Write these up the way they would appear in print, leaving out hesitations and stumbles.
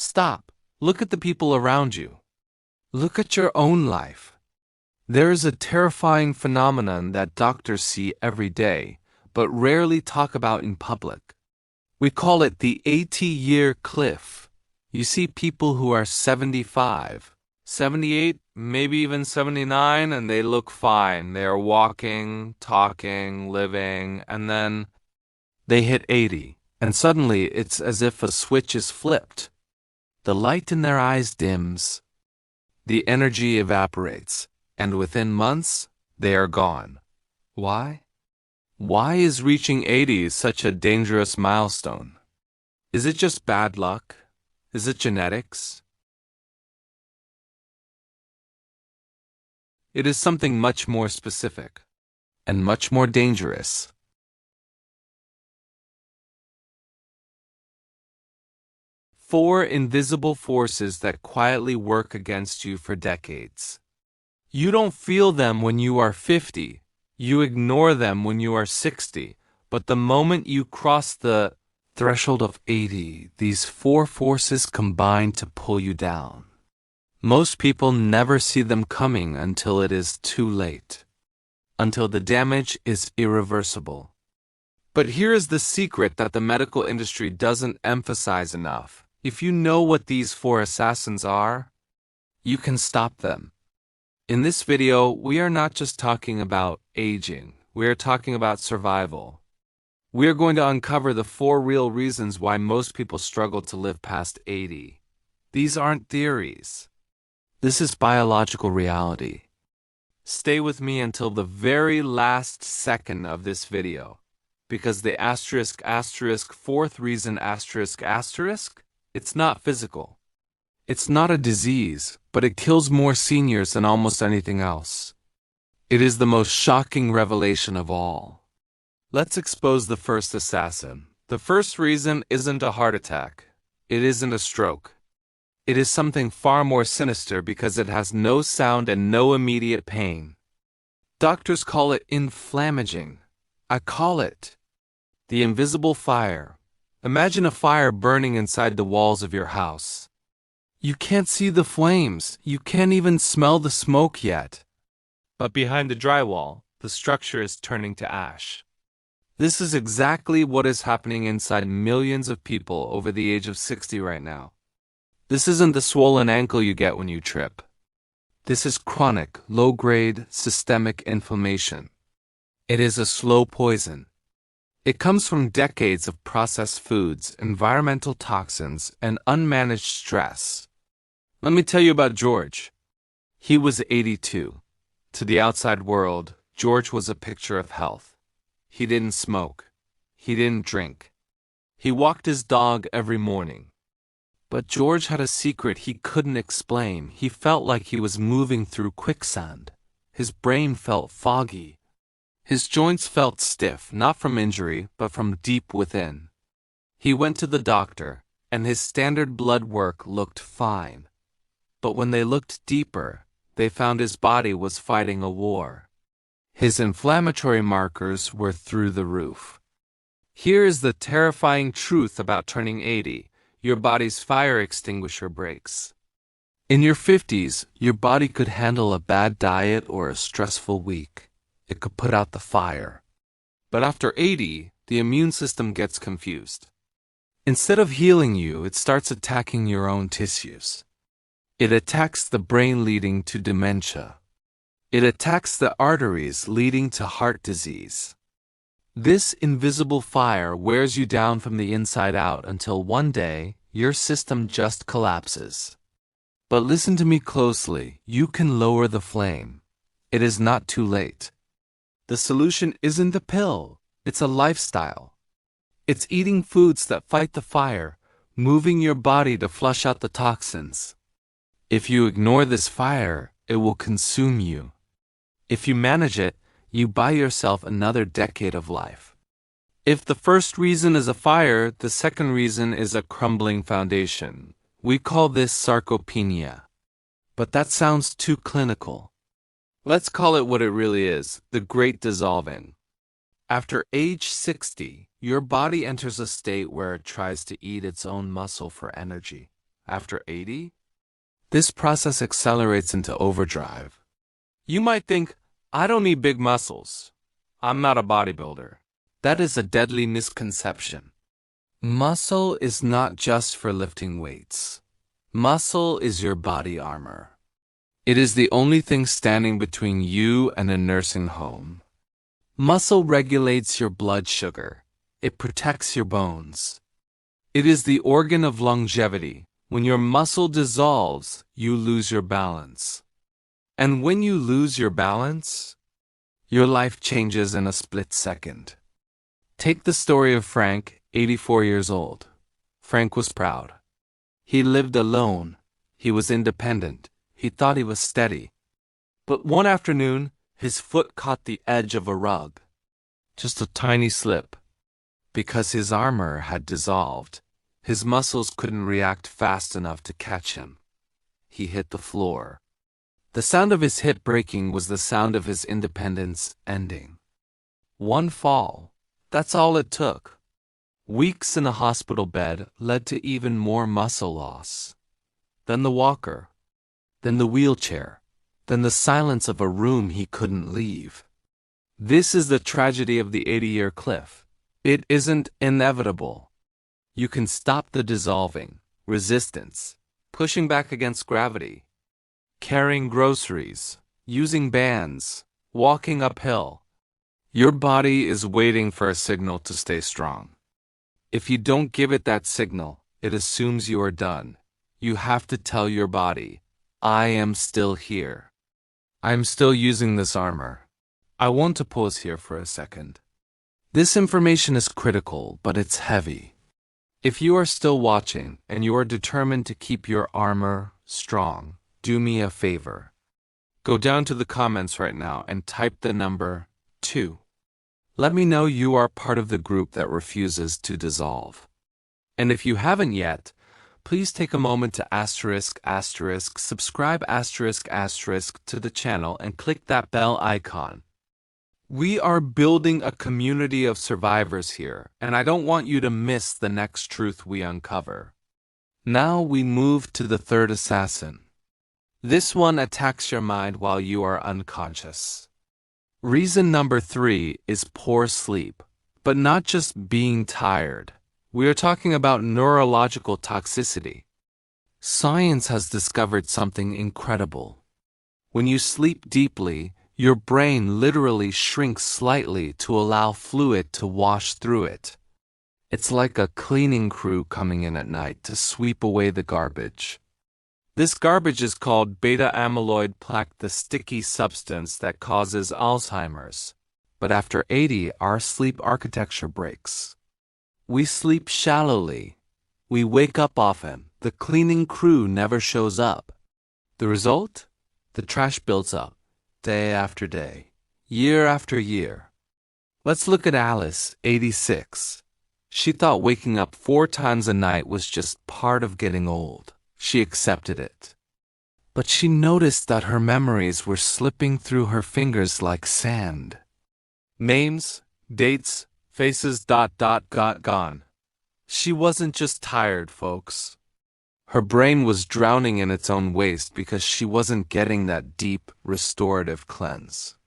Stop. Look at the people around you. Look at your own life. There is a terrifying phenomenon that doctors see every day, but rarely talk about in public. We call it the 80-year cliff. You see people who are 75, 78, maybe even 79, and they look fine. They are walking, talking, living, and then they hit 80, and suddenly it's as if a switch is flipped. The light in their eyes dims, the energy evaporates, and within months, they are gone. Why? Why is reaching 80 such a dangerous milestone? Is it just bad luck? Is it genetics? It is something much more specific and much more dangerous. Four invisible forces that quietly work against you for decades. You don't feel them when you are 50. You ignore them when you are 60. But the moment you cross the threshold of 80, these four forces combine to pull you down. Most people never see them coming until it is too late, until the damage is irreversible. But here is the secret that the medical industry doesn't emphasize enough. If you know what these four assassins are, you can stop them. In this video, we are not just talking about aging. We are talking about survival. We are going to uncover the four real reasons why most people struggle to live past 80. These aren't theories. This is biological reality. Stay with me until the very last second of this video, because the fourth reason it's not physical. It's not a disease, but it kills more seniors than almost anything else. It is the most shocking revelation of all. Let's expose the first assassin. The first reason isn't a heart attack. It isn't a stroke. It is something far more sinister because it has no sound and no immediate pain. Doctors call it inflammaging. I call it the invisible fire. Imagine a fire burning inside the walls of your house. You can't see the flames. You can't even smell the smoke yet. But behind the drywall, the structure is turning to ash. This is exactly what is happening inside millions of people over the age of 60 right now. This isn't the swollen ankle you get when you trip. This is chronic, low-grade, systemic inflammation. It is a slow poison. It comes from decades of processed foods, environmental toxins, and unmanaged stress. Let me tell you about George. He was 82. To the outside world, George was a picture of health. He didn't smoke. He didn't drink. He walked his dog every morning. But George had a secret he couldn't explain. He felt like he was moving through quicksand. His brain felt foggy. His joints felt stiff, not from injury, but from deep within. He went to the doctor, and his standard blood work looked fine. But when they looked deeper, they found his body was fighting a war. His inflammatory markers were through the roof. Here is the terrifying truth about turning 80. Your body's fire extinguisher breaks. In your 50s, your body could handle a bad diet or a stressful week. It could put out the fire. But after 80, the immune system gets confused. Instead of healing you, it starts attacking your own tissues. It attacks the brain, leading to dementia. It attacks the arteries, leading to heart disease. This invisible fire wears you down from the inside out until one day, your system just collapses. But listen to me closely. You can lower the flame. It is not too late. The solution isn't a pill. It's a lifestyle. It's eating foods that fight the fire, moving your body to flush out the toxins. If you ignore this fire, it will consume you. If you manage it, you buy yourself another decade of life. If the first reason is a fire, the second reason is a crumbling foundation. We call this sarcopenia. But that sounds too clinical. Let's call it what it really is, the great dissolving. After age 60, your body enters a state where it tries to eat its own muscle for energy. after 80? This process accelerates into overdrive. You might think, I don't need big muscles. I'm not a bodybuilder. That is a deadly misconception. Muscle is not just for lifting weights. Muscle is your body armor. It is the only thing standing between you and a nursing home. Muscle regulates your blood sugar. It protects your bones. It is the organ of longevity. When your muscle dissolves, you lose your balance. And when you lose your balance, your life changes in a split second. Take the story of Frank, 84 years old. Frank was proud. He lived alone. He was independent. He thought he was steady. But one afternoon, his foot caught the edge of a rug. Just a tiny slip. Because his armor had dissolved, his muscles couldn't react fast enough to catch him. He hit the floor. The sound of his hip breaking was the sound of his independence ending. One fall. That's all it took. Weeks in a hospital bed led to even more muscle loss. Then the walker. Then the wheelchair. Then the silence of a room he couldn't leave. This is the tragedy of the 80-year cliff. It isn't inevitable. You can stop the dissolving, resistance, pushing back against gravity, carrying groceries, using bands, walking uphill. Your body is waiting for a signal to stay strong. If you don't give it that signal, it assumes you are done. You have to tell your body, I am still here. I am still using this armor. I want to pause here for a second. This information is critical, but it's heavy. If you are still watching and you are determined to keep your armor strong, do me a favor. Go down to the comments right now and type the number 2. Let me know you are part of the group that refuses to dissolve. And if you haven't yet, please take a moment to subscribe to the channel and click that bell icon. We are building a community of survivors here, and I don't want you to miss the next truth we uncover. Now we move to the third assassin. This one attacks your mind while you are unconscious. Reason number 3 is poor sleep, but not just being tired. We are talking about neurological toxicity. Science has discovered something incredible. When you sleep deeply, your brain literally shrinks slightly to allow fluid to wash through it. It's like a cleaning crew coming in at night to sweep away the garbage. This garbage is called beta-amyloid plaque, the sticky substance that causes Alzheimer's. But after 80, our sleep architecture breaks. We sleep shallowly. We wake up often. The cleaning crew never shows up. The result? The trash builds up. Day after day, year after year. Let's look at Alice, 86. She thought waking up 4 times a night was just part of getting old. She accepted it. But she noticed that her memories were slipping through her fingers like sand. Names, dates, faces, gone. She wasn't just tired, folks. Her brain was drowning in its own waste because she wasn't getting that deep, restorative cleanse.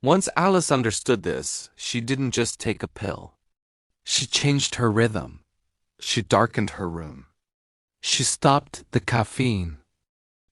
Once Alice understood this, she didn't just take a pill. She changed her rhythm. She darkened her room. She stopped the caffeine.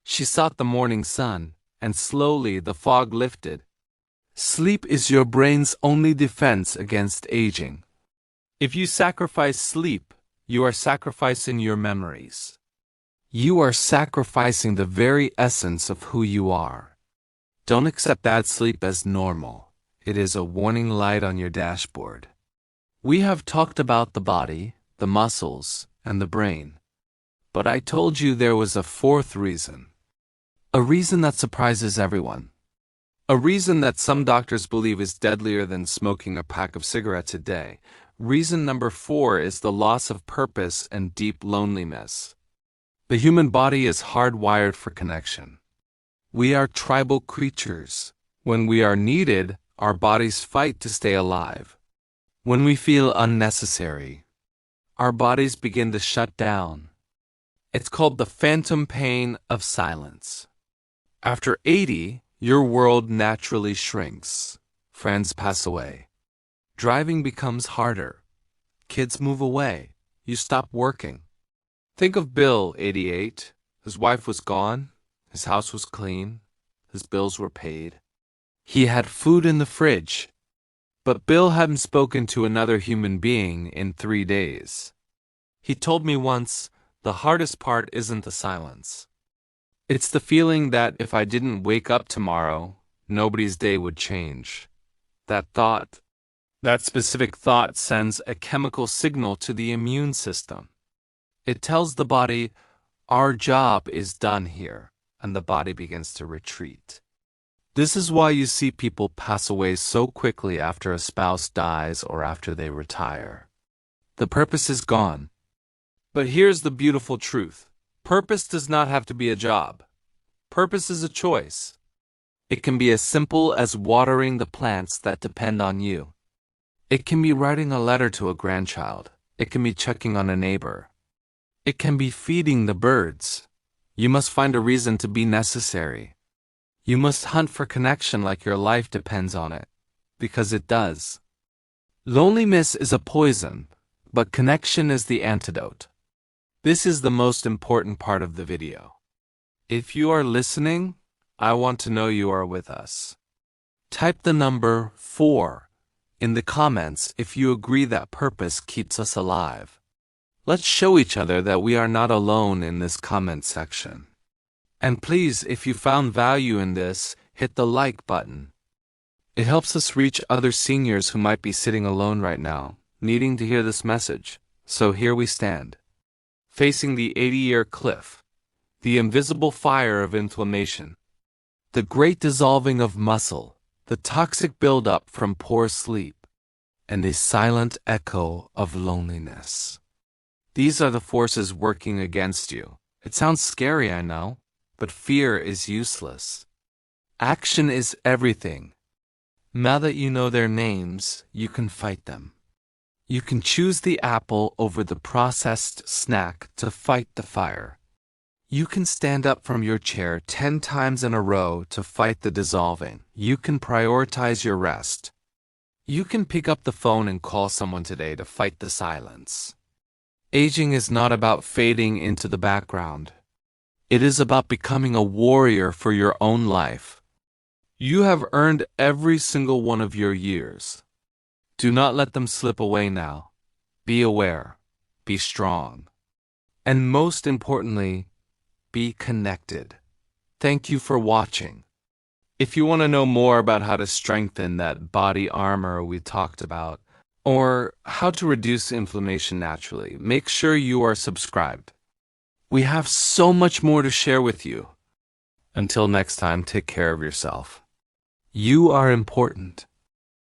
She sought the morning sun, and slowly the fog lifted. Sleep is your brain's only defense against aging. If you sacrifice sleep, you are sacrificing your memories. You are sacrificing the very essence of who you are. Don't accept bad sleep as normal. It is a warning light on your dashboard. We have talked about the body, the muscles, and the brain. But I told you there was a 4th reason. A reason that surprises everyone. A reason that some doctors believe is deadlier than smoking a pack of cigarettes a day. Reason number 4 is the loss of purpose and deep loneliness. The human body is hardwired for connection. We are tribal creatures. When we are needed, our bodies fight to stay alive. When we feel unnecessary, our bodies begin to shut down. It's called the phantom pain of silence. After 80, your world naturally shrinks. Friends pass away. Driving becomes harder. Kids move away. You stop working. Think of Bill, 88. His wife was gone. His house was clean. His bills were paid. He had food in the fridge. But Bill hadn't spoken to another human being in 3 days. He told me once, the hardest part isn't the silence. It's the feeling that if I didn't wake up tomorrow, nobody's day would change. That specific thought sends a chemical signal to the immune system. It tells the body, our job is done here, and the body begins to retreat. This is why you see people pass away so quickly after a spouse dies or after they retire. The purpose is gone. But here's the beautiful truth. Purpose does not have to be a job. Purpose is a choice. It can be as simple as watering the plants that depend on you. It can be writing a letter to a grandchild. It can be checking on a neighbor. It can be feeding the birds. You must find a reason to be necessary. You must hunt for connection like your life depends on it, because it does. Loneliness is a poison, but connection is the antidote. This is the most important part of the video. If you are listening, I want to know you are with us. Type the number 4 in the comments if you agree that purpose keeps us alive. Let's show each other that we are not alone in this comment section. And please, if you found value in this, hit the like button. It helps us reach other seniors who might be sitting alone right now, needing to hear this message. So here we stand, facing the 80-year cliff, the invisible fire of inflammation, the great dissolving of muscle, the toxic buildup from poor sleep, and a silent echo of loneliness. These are the forces working against you. It sounds scary, I know, but fear is useless. Action is everything. Now that you know their names, you can fight them. You can choose the apple over the processed snack to fight the fire. You can stand up from your chair 10 times in a row to fight the dissolving. You can prioritize your rest. You can pick up the phone and call someone today to fight the silence. Aging is not about fading into the background. It is about becoming a warrior for your own life. You have earned every single one of your years. Do not let them slip away now. Be aware. Be strong. And most importantly, be connected. Thank you for watching. If you want to know more about how to strengthen that body armor we talked about, or how to reduce inflammation naturally, make sure you are subscribed. We have so much more to share with you. Until next time, take care of yourself. You are important.